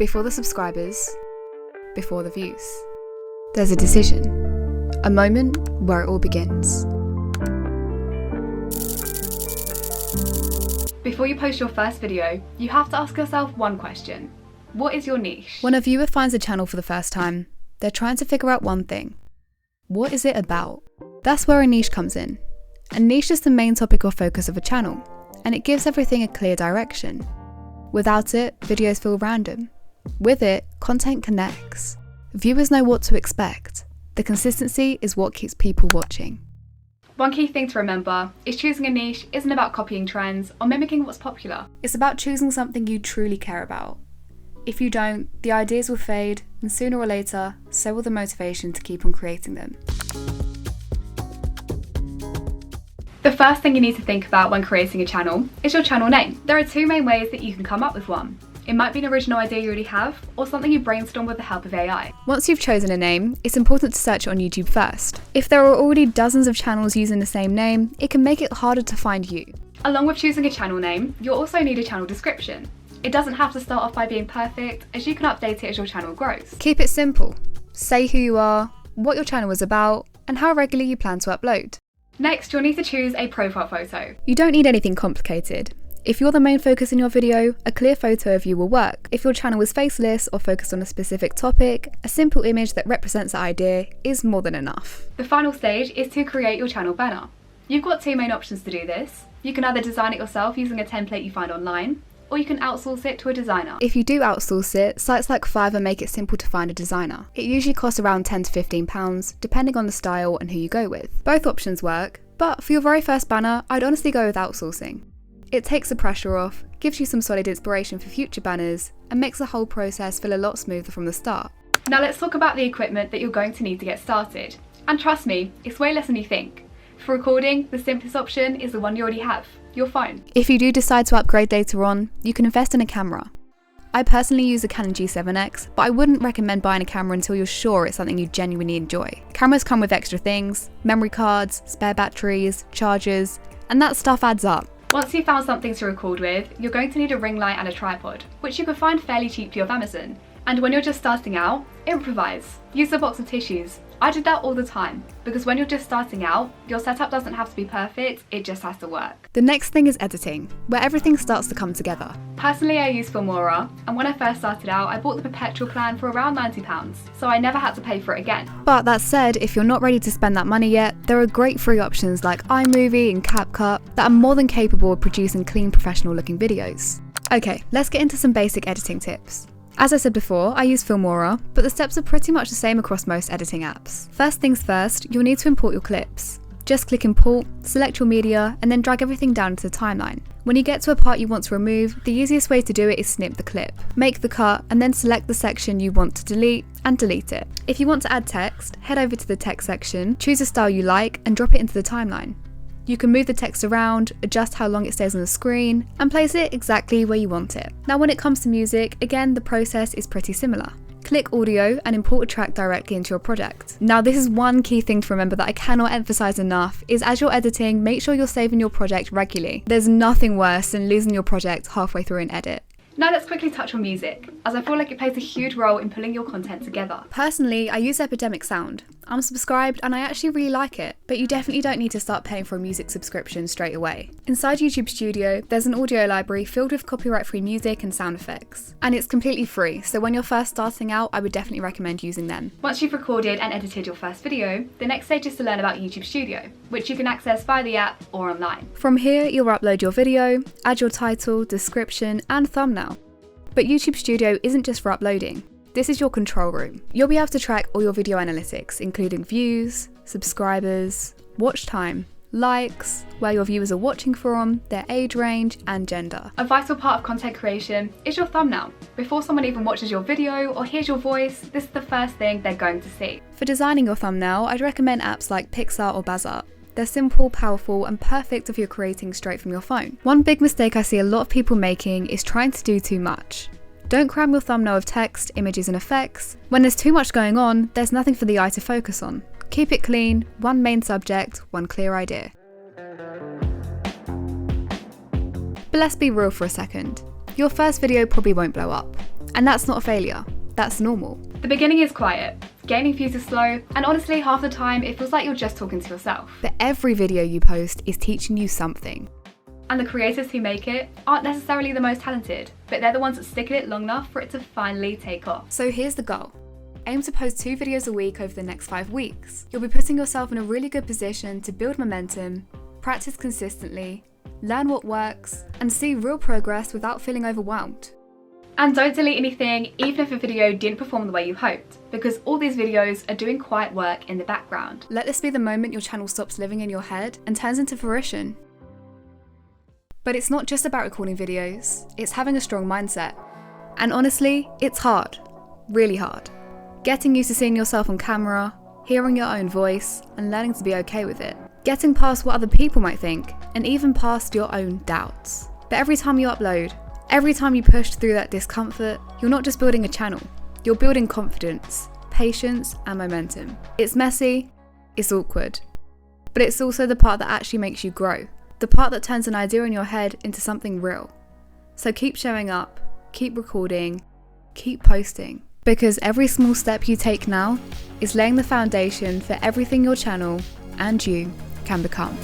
Before the subscribers, before the views. There's a decision, a moment where it all begins. Before you post your first video, you have to ask yourself one question. What is your niche? When a viewer finds a channel for the first time, they're trying to figure out one thing. What is it about? That's where a niche comes in. A niche is the main topic or focus of a channel, and it gives everything a clear direction. Without it, videos feel random. With it, content connects. Viewers know what to expect. The consistency is what keeps people watching. One key thing to remember is choosing a niche isn't about copying trends or mimicking what's popular. It's about choosing something you truly care about. If you don't, the ideas will fade, and sooner or later, so will the motivation to keep on creating them. The first thing you need to think about when creating a channel is your channel name. There are two main ways that you can come up with one. It might be an original idea you already have, or something you brainstorm with the help of AI. Once you've chosen a name, it's important to search it on YouTube first. If there are already dozens of channels using the same name, it can make it harder to find you. Along with choosing a channel name, you'll also need a channel description. It doesn't have to start off by being perfect, as you can update it as your channel grows. Keep it simple. Say who you are, what your channel is about, and how regularly you plan to upload. Next, you'll need to choose a profile photo. You don't need anything complicated. If you're the main focus in your video, a clear photo of you will work. If your channel is faceless or focused on a specific topic, a simple image that represents the idea is more than enough. The final stage is to create your channel banner. You've got two main options to do this. You can either design it yourself using a template you find online, or you can outsource it to a designer. If you do outsource it, sites like Fiverr make it simple to find a designer. It usually costs around £10 to £15, depending on the style and who you go with. Both options work, but for your very first banner, I'd honestly go with outsourcing. It takes the pressure off, gives you some solid inspiration for future banners, and makes the whole process feel a lot smoother from the start. Now let's talk about the equipment that you're going to need to get started. And trust me, it's way less than you think. For recording, the simplest option is the one you already have, your phone. If you do decide to upgrade later on, you can invest in a camera. I personally use a Canon G7X, but I wouldn't recommend buying a camera until you're sure it's something you genuinely enjoy. Cameras come with extra things, memory cards, spare batteries, chargers, and that stuff adds up. Once you've found something to record with, you're going to need a ring light and a tripod, which you can find fairly cheaply off Amazon. And when you're just starting out, improvise. Use a box of tissues. I did that all the time, because when you're just starting out, your setup doesn't have to be perfect, it just has to work. The next thing is editing, where everything starts to come together. Personally, I use Filmora, and when I first started out, I bought the perpetual plan for around £90, so I never had to pay for it again. But that said, if you're not ready to spend that money yet, there are great free options like iMovie and CapCut that are more than capable of producing clean, professional looking videos. Okay, let's get into some basic editing tips. As I said before, I use Filmora, but the steps are pretty much the same across most editing apps. First things first, you'll need to import your clips. Just click import, select your media, and then drag everything down to the timeline. When you get to a part you want to remove, the easiest way to do it is snip the clip. Make the cut, and then select the section you want to delete, and delete it. If you want to add text, head over to the text section, choose a style you like, and drop it into the timeline. You can move the text around, adjust how long it stays on the screen, and place it exactly where you want it. Now when it comes to music, again the process is pretty similar. Click audio and import a track directly into your project. Now this is one key thing to remember that I cannot emphasize enough, is as you're editing, make sure you're saving your project regularly. There's nothing worse than losing your project halfway through an edit. Now let's quickly touch on music, as I feel like it plays a huge role in pulling your content together. Personally, I use Epidemic Sound. I'm subscribed and I actually really like it, but you definitely don't need to start paying for a music subscription straight away. Inside YouTube Studio, there's an audio library filled with copyright-free music and sound effects. And it's completely free, so when you're first starting out, I would definitely recommend using them. Once you've recorded and edited your first video, the next stage is to learn about YouTube Studio, which you can access via the app or online. From here, you'll upload your video, add your title, description, and thumbnail. But YouTube Studio isn't just for uploading. This is your control room. You'll be able to track all your video analytics, including views, subscribers, watch time, likes, where your viewers are watching from, their age range, and gender. A vital part of content creation is your thumbnail. Before someone even watches your video or hears your voice, this is the first thing they're going to see. For designing your thumbnail, I'd recommend apps like Pixar or Bazzart. They're simple, powerful, and perfect if you're creating straight from your phone. One big mistake I see a lot of people making is trying to do too much. Don't cram your thumbnail with text, images, and effects. When there's too much going on, there's nothing for the eye to focus on. Keep it clean, one main subject, one clear idea. But let's be real for a second. Your first video probably won't blow up. And that's not a failure, that's normal. The beginning is quiet, gaining views is slow, and honestly half the time it feels like you're just talking to yourself. But every video you post is teaching you something. And the creators who make it aren't necessarily the most talented, but they're the ones that stick at it long enough for it to finally take off. So here's the goal. Aim to post 2 videos a week over the next 5 weeks. You'll be putting yourself in a really good position to build momentum, practice consistently, learn what works, and see real progress without feeling overwhelmed. And don't delete anything even if a video didn't perform the way you hoped, because all these videos are doing quiet work in the background. Let this be the moment your channel stops living in your head and turns into fruition. But it's not just about recording videos, it's having a strong mindset. And honestly, it's hard, really hard. Getting used to seeing yourself on camera, hearing your own voice, and learning to be okay with it. Getting past what other people might think, and even past your own doubts. But every time you upload, every time you push through that discomfort, you're not just building a channel, you're building confidence, patience, and momentum. It's messy, it's awkward, but it's also the part that actually makes you grow. The part that turns an idea in your head into something real. So keep showing up, keep recording, keep posting. Because every small step you take now is laying the foundation for everything your channel and you can become.